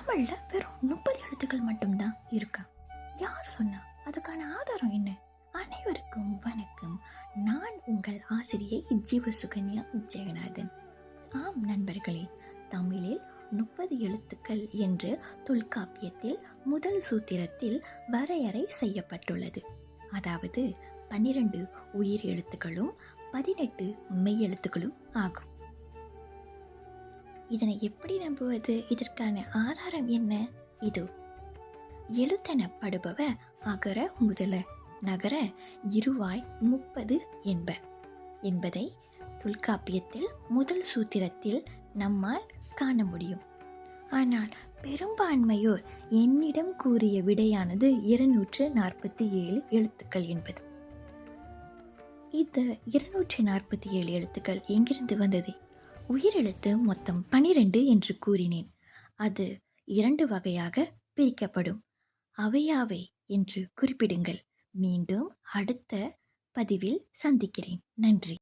தமிழ்ல வெறும் 30 எழுத்துக்கள் மட்டும்தான் இருக்கா? யார் சொன்னா? அதுக்கான ஆதாரம் என்ன? அனைவருக்கும் வணக்கம். நான் உங்கள் ஆசிரியை ஜீவசுகன்யா ஜெகநாதன். ஆம் நண்பர்களே, தமிழில் 30 எழுத்துக்கள் என்று தொல்காப்பியத்தில் முதல் சூத்திரத்தில் வரையறை செய்யப்பட்டுள்ளது. அதாவது 12 உயிர் எழுத்துக்களும் 18 மெய் எழுத்துக்களும் ஆகும். இதனை எப்படி நம்புவது? இதற்கான ஆதாரம் என்ன? இதோ. எழுத்தெனப்படுபவ அகர முதல நகர இருவாய் 30 என்பதை தொல்காப்பியத்தில் முதல் சூத்திரத்தில் நம்மால் காண முடியும். ஆனால் பெரும்பான்மையோர் என்னிடம் கூறிய விடையானது 247 எழுத்துக்கள் என்பது. இந்த 247 எழுத்துக்கள் எங்கிருந்து வந்தது? உயிரெழுத்து மொத்தம் 12 என்று கூறினேன். அது 2 வகையாக பிரிக்கப்படும். அவையாவை என்று குறிப்பிடுங்கள். மீண்டும் அடுத்த பதிவில் சந்திக்கிறேன். நன்றி.